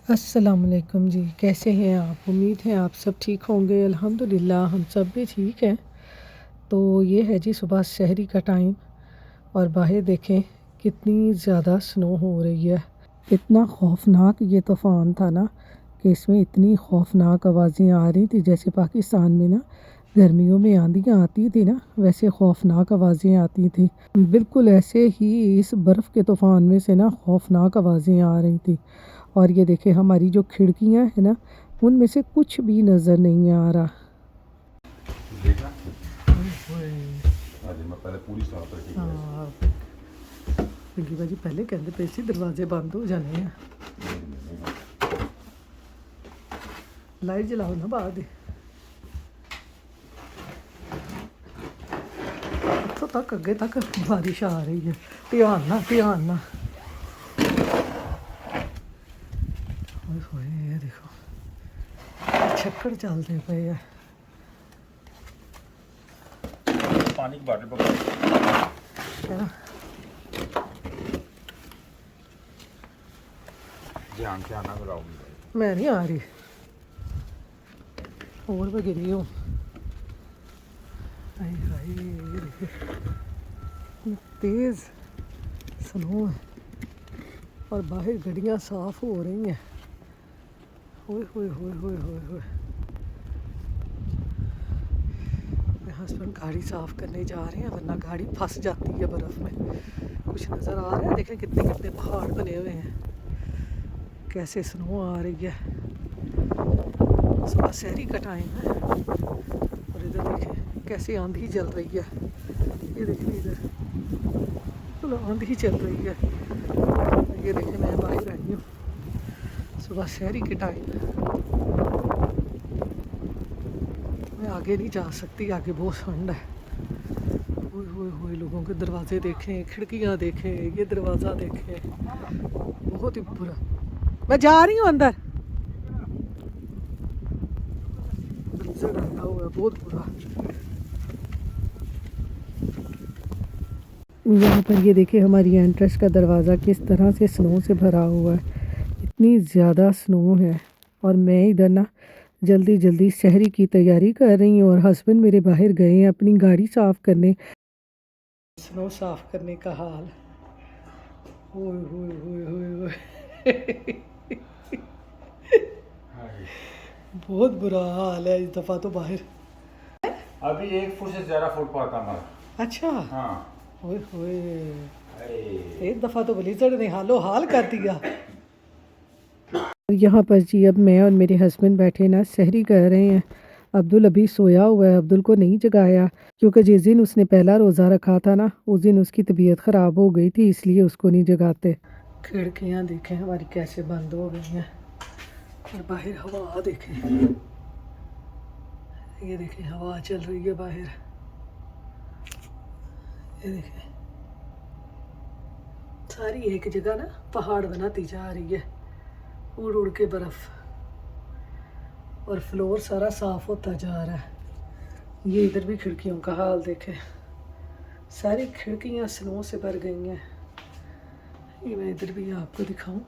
अस्सलामुअलैकुम जी, कैसे हैं आप? उम्मीद है आप सब ठीक होंगे। अल्हम्दुलिल्लाह हम सब भी ठीक हैं। तो ये है जी सुबह शहरी का टाइम और बाहर देखें कितनी ज़्यादा स्नो हो रही है। इतना खौफनाक ये तूफ़ान था ना कि इसमें इतनी खौफनाक आवाज़ें आ रही थी, जैसे पाकिस्तान में ना गर्मियों में आंधियाँ आती थी ना, वैसे खौफनाक आवाज़ें आती थी। बिल्कुल ऐसे ही इस बर्फ़ के तूफ़ान में से ना खौफनाक आवाज़ें आ रही थी। और ये देखिए हमारी जो खिड़कियाँ हैं ना, उनमें से कुछ भी नज़र नहीं आ रहा। देखा ओए, आज मैं पहले पूरी साफ करके गया था। हाँ पिंकी भाजी पहले कहते पे सी दरवाजे बंद हो जाने हैं। लाइट जलाओ ना बाद इतों तक अगे तक बारिश आ रही है। ध्यान ना ध्यान ना। ओए होए ये देखो छक्कड़ चलते पे है। पानी की बॉटल पकड़ है ना? ध्यान से आना बुलाऊंगी। मैं नहीं आ रही और मैं गिरी हूँ। हाय हाय ये देखिए इतनी तेज़ स्नो है और बाहर गड्डियाँ साफ़ हो रही हैं। ओए होए होए होए होए होए। मेरे हस्बैंड गाड़ी साफ़ करने जा रहे हैं वरना गाड़ी फंस जाती है बर्फ़ में। कुछ नज़र आ रहा है, देखें कितने कितने पहाड़ बने हुए हैं, कैसे स्नो आ रही है। सुबह सहरी का टाइम है और इधर देखें कैसे आंधी चल रही है। ये देखें इधर तो आंधी चल रही है। ये देखें मैं बाहर आई हूँ सुबह शहरी के टाइम। मैं आगे नहीं जा सकती, आगे बहुत ठंड है। हुए लोगों के दरवाजे देखें, खिड़कियाँ देखें, ये दरवाज़ा देखें, बहुत ही बुरा। मैं जा रही हूँ अंदर। ब्रीजर आया हुआ है बहुत बुरा। यहाँ पर ये देखिए हमारी एंट्रेंस का दरवाज़ा किस तरह से स्नो से भरा हुआ है। इतनी ज़्यादा स्नो है और मैं इधर ना जल्दी जल्दी शहरी की तैयारी कर रही हूँ और हस्बैंड मेरे बाहर गए हैं अपनी गाड़ी साफ़ करने। स्नो साफ़ करने का हाल। ओए होए होए होए होए। बहुत बुरा हाल है इस दफ़ा तो बाहर। अभी 1 फुट से ज़्यादा फुट पड़ा था हमारा। अच्छा हाँ ओए होए अरे एक दफ़ा तो ब्लीजर्ड ने हालो हाल कर दिया। और यहाँ पर जी अब मैं और मेरे हस्बैंड बैठे ना सहरी कर रहे हैं। अब्दुल अभी सोया हुआ है, अब्दुल को नहीं जगाया क्योंकि जिस दिन उसने पहला रोज़ा रखा था ना उस दिन उसकी तबीयत ख़राब हो गई थी, इसलिए उसको नहीं जगाते। खिड़कियाँ देखें हमारी कैसे बंद हो गई हैं और बाहर हवा देखें, ये देखें हवा चल रही है बाहर। ये देखें सारी एक जगह ना पहाड़ बनाती जा रही है, उड़ उड़ के बर्फ़, और फ्लोर सारा साफ़ होता जा रहा है। ये इधर भी खिड़कियों का हाल देखें, सारी खिड़कियाँ स्नो से भर गई हैं। ये मैं इधर भी आपको दिखाऊं,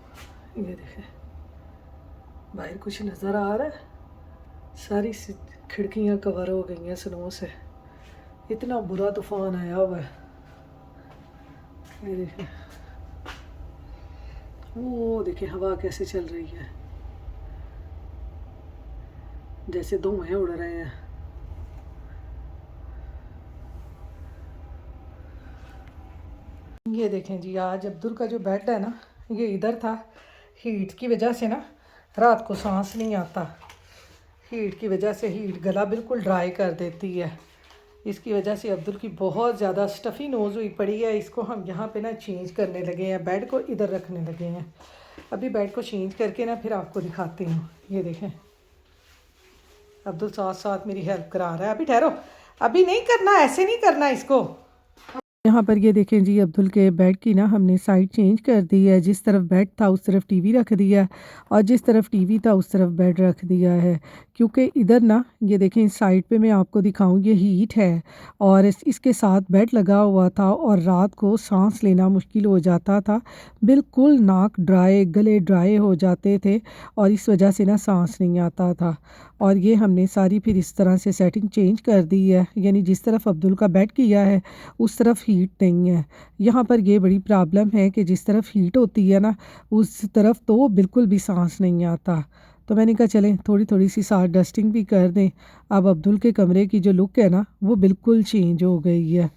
ये देखें बाहर कुछ नज़र आ रहा है, सारी खिड़कियाँ कवर हो गई हैं स्नो से। इतना बुरा तूफ़ान आया हुआ है। ये देखें वो देखें हवा कैसे चल रही है, जैसे धुएं उड़ रहे हैं। ये देखें जी आज अब्दुल का जो बेड है ना ये इधर था, हीट की वजह से ना रात को सांस नहीं आता। हीट की वजह से हीट गला बिल्कुल ड्राई कर देती है, इसकी वजह से अब्दुल की बहुत ज़्यादा स्टफ़ी नोज़ हुई पड़ी है। इसको हम यहाँ पे ना चेंज करने लगे हैं, बेड को इधर रखने लगे हैं। अभी बेड को चेंज करके ना फिर आपको दिखाती हूँ। ये देखें अब्दुल साथ साथ मेरी हेल्प करा रहा है। अभी ठहरो, अभी नहीं करना, ऐसे नहीं करना इसको। यहाँ यहाँ पर ये देखें जी, अब्दुल के बेड की ना हमने साइड चेंज कर दी है। जिस तरफ बेड था उस तरफ टीवी रख दिया और जिस तरफ टीवी था उस तरफ बेड रख दिया है। क्योंकि इधर ना ये देखें इस साइड पे मैं आपको दिखाऊँ, ये हीट है और इसके साथ बेड लगा हुआ था और रात को सांस लेना मुश्किल हो जाता था। बिल्कुल नाक ड्राई, गले ड्राई हो जाते थे और इस वजह से ना सांस नहीं आता था। और ये हमने सारी फिर इस तरह से सेटिंग चेंज कर दी है, यानी जिस तरफ अब्दुल का बेड किया है उस तरफ हीट नहीं है। यहाँ पर ये बड़ी प्रॉब्लम है कि जिस तरफ हीट होती है ना उस तरफ तो बिल्कुल भी सांस नहीं आता। तो मैंने कहा चलें थोड़ी थोड़ी सी साथ डस्टिंग भी कर दें। अब अब्दुल के कमरे की जो लुक है ना वो बिल्कुल चेंज हो गई है।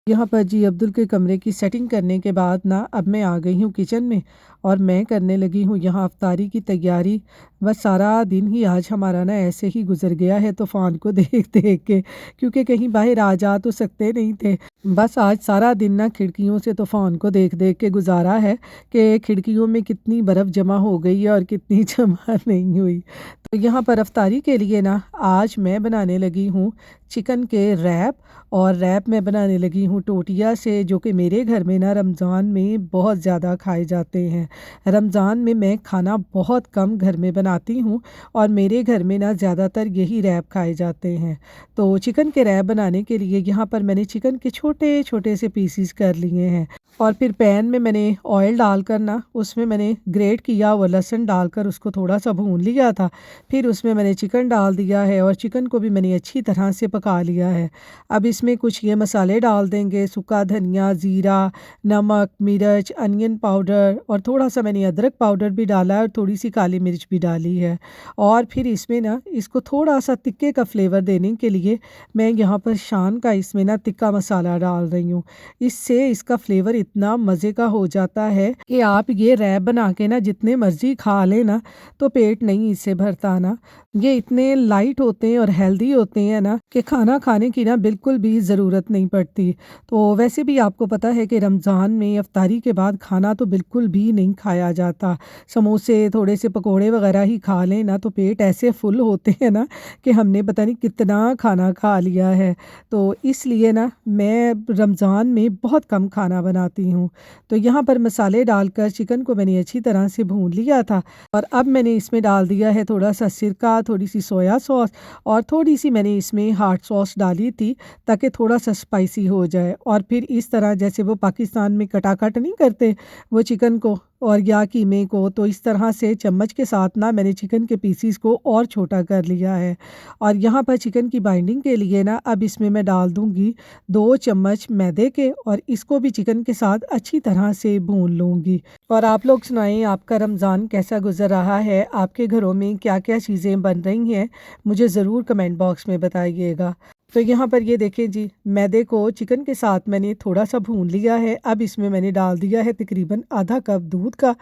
यहाँ पर जी अब्दुल के कमरे की सेटिंग करने के बाद ना अब मैं आ गई हूँ किचन में और मैं करने लगी हूँ यहाँ अफ्तारी की तैयारी। बस सारा दिन ही आज हमारा ना ऐसे ही गुजर गया है तूफ़ान को देख देख के, क्योंकि कहीं बाहर आ जा तो सकते नहीं थे। बस आज सारा दिन ना खिड़कियों से तूफ़ान को देख देख के गुजारा है कि खिड़कियों में कितनी बर्फ़ जमा हो गई है और कितनी जमा नहीं हुई। तो यहाँ पर अफ्तारी के लिए ना आज मैं बनाने लगी हूँ चिकन के रैप, और रैप मैं बनाने लगी हूँ टोटिया से, जो कि मेरे घर में ना रमज़ान में बहुत ज़्यादा खाए जाते हैं। रमज़ान में मैं खाना बहुत कम घर में बनाती हूँ और मेरे घर में ना ज़्यादातर यही रैप खाए जाते हैं। तो चिकन के रैप बनाने के लिए यहाँ पर मैंने चिकन के छोटे छोटे से पीसीस कर लिए हैं और फिर पैन में मैंने ऑयल डालकर ना उसमें मैंने ग्रेट किया हुआ लहसुन डालकर उसको थोड़ा सा भून लिया था। फिर उसमें मैंने चिकन डाल दिया है और चिकन को भी मैंने अच्छी तरह से पका लिया है। अब इसमें कुछ ये मसाले डाल देंगे, सूखा धनिया, ज़ीरा, नमक, मिर्च, अनियन पाउडर और थोड़ा सा मैंने अदरक पाउडर भी डाला है और थोड़ी सी काली मिर्च भी डाली है। और फिर इसमें ना इसको थोड़ा सा तिक्के का फ्लेवर देने के लिए मैं यहाँ पर शान का इसमें ना तिक्का मसाला डाल रही हूँ। इससे इसका फ्लेवर इतना मज़े का हो जाता है कि आप ये रैप बना के ना जितने मर्ज़ी खा लें ना तो पेट नहीं इससे भरता ना। ये इतने लाइट होते हैं और हेल्दी होते हैं ना कि खाना खाने की ना बिल्कुल भी ज़रूरत नहीं पड़ती। तो वैसे भी आपको पता है कि रमज़ान में इफ्तारी के बाद खाना तो बिल्कुल भी नहीं खाया जाता। समोसे, थोड़े से पकोड़े वगैरह ही खा लें ना तो पेट ऐसे फुल होते हैं ना कि हमने पता नहीं कितना खाना खा लिया है। तो इसलिए ना मैं रमज़ान में बहुत कम खाना बनाती हूँ। तो यहाँ पर मसाले डालकर चिकन को मैंने अच्छी तरह से भून लिया था और अब मैंने इसमें डाल दिया है थोड़ा सा सिरका, थोड़ी सी सोया सॉस और थोड़ी सी मैंने इसमें हॉट सॉस डाली थी ताकि थोड़ा सा स्पाइसी हो जाए। और फिर इस तरह जैसे वो पाकिस्तान में कटाकट नहीं करते वो चिकन को और या कीमे को, तो इस तरह से चम्मच के साथ ना मैंने चिकन के पीसीस को और छोटा कर लिया है। और यहाँ पर चिकन की बाइंडिंग के लिए ना अब इसमें मैं डाल दूँगी 2 चम्मच मैदे के और इसको भी चिकन के साथ अच्छी तरह से भून लूँगी। और आप लोग सुनाएं आपका रमज़ान कैसा गुजर रहा है, आपके घरों में क्या क्या चीज़ें बन रही हैं, मुझे ज़रूर कमेंट बॉक्स में बताइएगा। तो यहाँ पर ये देखें जी, मैदे को चिकन के साथ मैंने थोड़ा सा भून लिया है। अब इसमें मैंने डाल दिया है तकरीबन आधा कप दूध का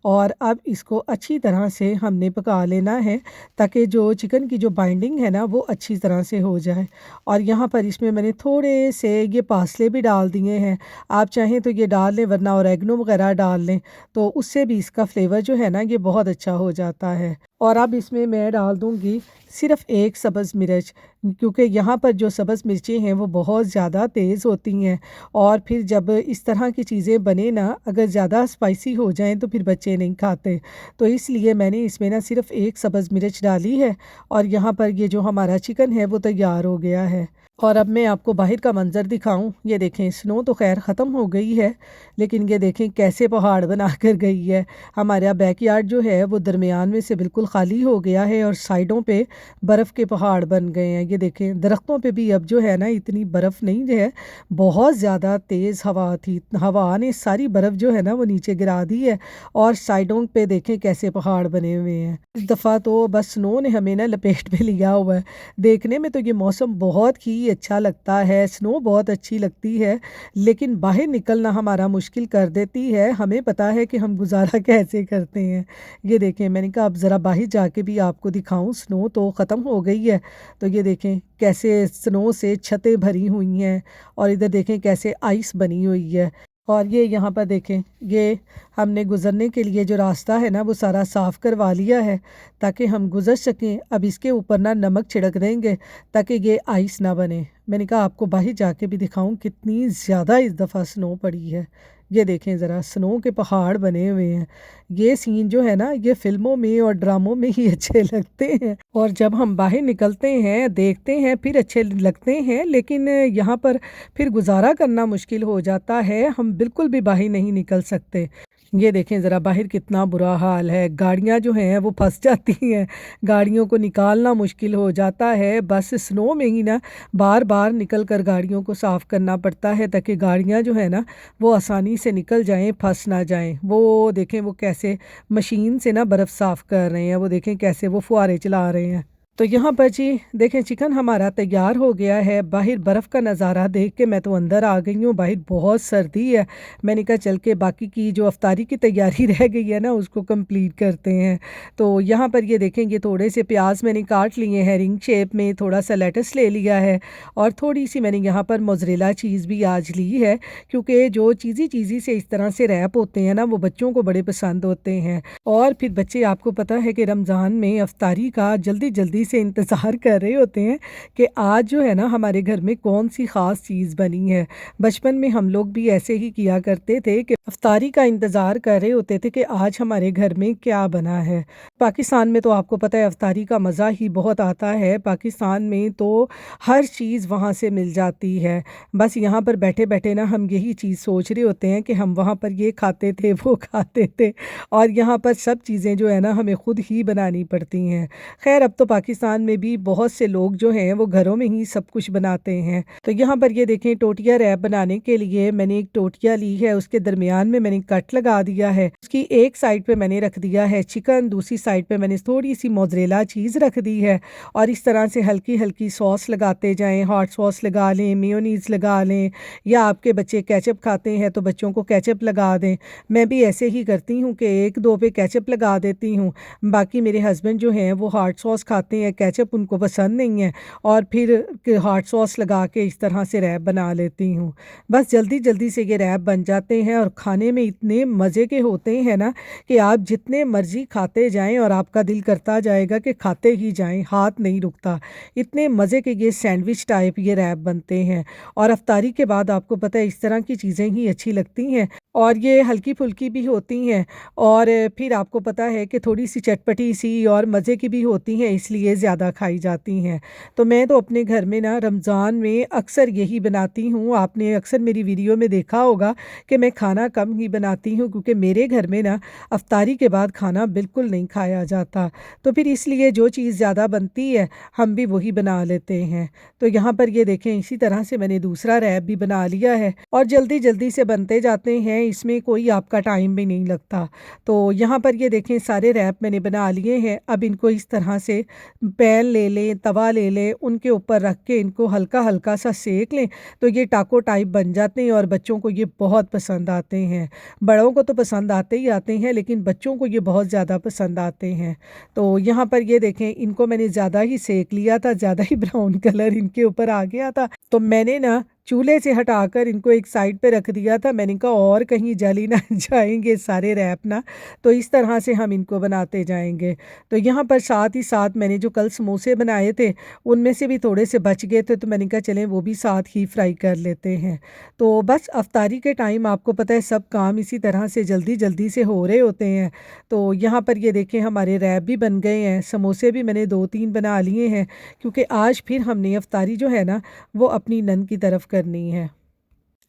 और अब इसको अच्छी तरह से हमने पका लेना है ताकि जो चिकन की जो बाइंडिंग है ना वो अच्छी तरह से हो जाए। और यहाँ पर इसमें मैंने थोड़े से ये पासले भी डाल दिए हैं, आप चाहें तो ये डाल लें वरना ऑरेगनो वगैरह डाल लें, तो उससे भी इसका फ्लेवर जो है ना ये बहुत अच्छा हो जाता है। और अब इसमें मैं डाल दूँगी सिर्फ़ 1 सब्ज़ मिर्च, क्योंकि यहाँ पर जो सब्ज़ मिर्चें हैं वो बहुत ज़्यादा तेज़ होती हैं और फिर जब इस तरह की चीज़ें बने ना अगर ज़्यादा स्पाइसी हो जाएँ तो फिर बच्चे नहीं खाते। तो इसलिए मैंने इसमें ना सिर्फ़ 1 सब्ज़ मिर्च डाली है और यहाँ पर ये जो हमारा चिकन है वो तैयार हो गया है। और अब मैं आपको बाहर का मंज़र दिखाऊं, ये देखें स्नो तो खैर ख़त्म हो गई है लेकिन ये देखें कैसे पहाड़ बना कर गई है। हमारा बैकयार्ड जो है वो दरमियान में से बिल्कुल ख़ाली हो गया है और साइडों पे बर्फ़ के पहाड़ बन गए हैं। ये देखें दरख्तों पे भी अब जो है ना इतनी बर्फ़ नहीं जो है, बहुत ज़्यादा तेज़ हवा थी, हवा ने सारी बर्फ़ जो है ना वो नीचे गिरा दी है और साइडों पे देखें कैसे पहाड़ बने हुए हैं। इस दफ़ा तो बस स्नो ने हमें ना लपेट में लिया हुआ है। देखने में तो ये मौसम बहुत ही अच्छा लगता है, स्नो बहुत अच्छी लगती है, लेकिन बाहर निकलना हमारा मुश्किल कर देती है। हमें पता है कि हम गुजारा कैसे करते हैं। ये देखें मैंने कहा अब ज़रा बाहर जाके भी आपको दिखाऊं, स्नो तो ख़त्म हो गई है। तो ये देखें कैसे स्नो से छतें भरी हुई हैं और इधर देखें कैसे आइस बनी हुई है। और ये यहाँ पर देखें ये हमने गुज़रने के लिए जो रास्ता है ना वो सारा साफ़ करवा लिया है ताकि हम गुज़र सकें। अब इसके ऊपर ना नमक छिड़क देंगे ताकि ये आइस ना बने। मैंने कहा आपको बाहर जाके भी दिखाऊं कितनी ज़्यादा इस दफ़ा स्नो पड़ी है। ये देखें ज़रा स्नो के पहाड़ बने हुए हैं। ये सीन जो है ना ये फ़िल्मों में और ड्रामों में ही अच्छे लगते हैं और जब हम बाहर निकलते हैं देखते हैं फिर अच्छे लगते हैं, लेकिन यहाँ पर फिर गुजारा करना मुश्किल हो जाता है, हम बिल्कुल भी बाहर नहीं निकल सकते। ये देखें ज़रा बाहर कितना बुरा हाल है, गाड़ियाँ जो हैं वो फंस जाती हैं, गाड़ियों को निकालना मुश्किल हो जाता है। बस स्नो में ही ना बार बार निकल कर गाड़ियों को साफ़ करना पड़ता है ताकि गाड़ियाँ जो है ना वो आसानी से निकल जाएं, फंस ना जाएं। वो देखें वो कैसे मशीन से ना बर्फ़ साफ़ कर रहे हैं, वो देखें कैसे वो फुहारे चला रहे हैं। तो यहाँ पर जी देखें चिकन हमारा तैयार हो गया है। बाहर बर्फ़ का नज़ारा देख के मैं तो अंदर आ गई हूँ, बाहर बहुत सर्दी है। मैंने कहा चल के बाकी की जो अफ्तारी की तैयारी रह गई है ना उसको कंप्लीट करते हैं। तो यहाँ पर ये देखें ये थोड़े से प्याज मैंने काट लिए हैं रिंग शेप में, थोड़ा सा लेटस ले लिया है और थोड़ी सी मैंने यहाँ पर मोज़रेला चीज़ भी आज ली है, क्योंकि जो चीज़ी चीज़ी से इस तरह से रैप होते हैं ना वो बच्चों को बड़े पसंद होते हैं। और फिर बच्चे आपको पता है कि रमज़ान में अफ्तारी का जल्दी जल्दी से इंतज़ार कर रहे होते हैं कि आज जो है ना हमारे घर में कौन सी ख़ास चीज़ बनी है। बचपन में हम लोग भी ऐसे ही किया करते थे कि अफ्तारी का इंतज़ार कर रहे होते थे कि आज हमारे घर में क्या बना है। पाकिस्तान में तो आपको पता है अफ्तारी का मज़ा ही बहुत आता है। पाकिस्तान में तो हर चीज़ वहाँ से मिल जाती है। बस यहाँ पर बैठे बैठे ना हम यही चीज़ सोच रहे होते हैं कि हम वहाँ पर ये खाते थे वो खाते थे और यहाँ पर सब चीज़ें जो है ना हमें ख़ुद ही बनानी पड़ती हैं। खैर अब तो पाकिस्तान में भी बहुत से लोग जो हैं वो घरों में ही सब कुछ बनाते हैं। तो यहाँ पर ये देखें टोटिया रैप बनाने के लिए मैंने एक टोटिया ली है, उसके दरमियान में मैंने कट लगा दिया है। उसकी एक साइड पे मैंने रख दिया है चिकन, दूसरी साइड पे मैंने थोड़ी सी मोज़रेला चीज़ रख दी है और इस तरह से हल्की हल्की सॉस लगाते जाएँ। हॉट सॉस लगा लें, मेयोनीज़ लगा लें, या आपके बच्चे केचप खाते हैं तो बच्चों को केचप लगा दें। मैं भी ऐसे ही करती हूँ कि एक दो पे केचप लगा देती हूँ। बाकी मेरे हस्बैंड जो हैं वो हॉट सॉस खाते हैं, केचप उनको पसंद नहीं है और फिर हॉट सॉस लगा के इस तरह से रैप बना लेती हूँ। बस जल्दी जल्दी से ये रैप बन जाते हैं और खाने में इतने मज़े के होते हैं ना कि आप जितने मर्ज़ी खाते जाएं और आपका दिल करता जाएगा कि खाते ही जाएं, हाथ नहीं रुकता। इतने मज़े के ये सैंडविच टाइप ये रैप बनते हैं और अफ्तारी के बाद आपको पता है इस तरह की चीज़ें ही अच्छी लगती हैं और ये हल्की फुल्की भी होती हैं और फिर आपको पता है कि थोड़ी सी चटपटी सी और मज़े की भी होती हैं, इसलिए ज़्यादा खाई जाती हैं। तो मैं तो अपने घर में ना रमज़ान में अक्सर यही बनाती हूँ। आपने अक्सर मेरी वीडियो में देखा होगा कि मैं खाना कम ही बनाती हूँ, क्योंकि मेरे घर में ना अफ्तारी के बाद खाना बिल्कुल नहीं खाया जाता। तो फिर इसलिए जो चीज़ ज़्यादा बनती है हम भी वही बना लेते हैं। तो यहाँ पर ये देखें इसी तरह से मैंने दूसरा रैप भी बना लिया है और जल्दी जल्दी से बनते जाते हैं, इसमें कोई आपका टाइम भी नहीं लगता। तो यहाँ पर ये देखें सारे रैप मैंने बना लिए हैं। अब इनको इस तरह से पैन ले लें, तवा ले लें, उनके ऊपर रख के इनको हल्का हल्का सा सेक लें तो ये टाको टाइप बन जाते हैं और बच्चों को ये बहुत पसंद आते हैं। बड़ों को तो पसंद आते ही आते हैं लेकिन बच्चों को ये बहुत ज़्यादा पसंद आते हैं। तो यहाँ पर ये देखें इनको मैंने ज़्यादा ही सेक लिया था, ज़्यादा ही ब्राउन कलर इनके ऊपर आ गया था, तो मैंने ना चूल्हे से हटाकर इनको एक साइड पे रख दिया था। मैंने कहा और कहीं जली ना जाएंगे सारे रैप ना, तो इस तरह से हम इनको बनाते जाएंगे। तो यहाँ पर साथ ही साथ मैंने जो कल समोसे बनाए थे उनमें से भी थोड़े से बच गए थे, तो मैंने कहा चलें वो भी साथ ही फ्राई कर लेते हैं। तो बस अफ्तारी के टाइम आपको पता है सब काम इसी तरह से जल्दी जल्दी से हो रहे होते हैं। तो यहाँ पर ये देखें हमारे रैप भी बन गए हैं, समोसे भी मैंने 2-3 बना लिए हैं, क्योंकि आज फिर हमने अफ्तारी जो है ना वो अपनी नन की तरफ करनी है।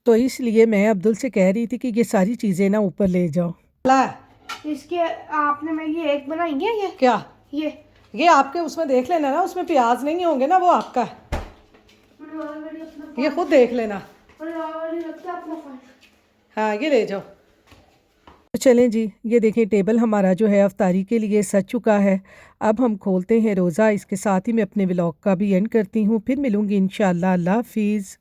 तो इसलिए मैं अब्दुल से कह रही थी कि ये सारी चीज़ें ना ऊपर ले जाओ। इसके आपने मैगी एक बनाई है ये क्या ये आपके उसमें देख लेना ना, उसमें प्याज नहीं होंगे ना, वो आपका है, ये खुद देख लेना। हाँ ये ले जाओ। तो चलें जी, ये देखें टेबल हमारा जो है अफ्तारी के लिए सज चुका है। अब हम खोलते हैं रोज़ा। इसके साथ ही मैं अपने व्लॉग का भी एंड करती हूँ। फिर मिलूँगी इंशाअल्लाह। अल्लाह हाफिज़।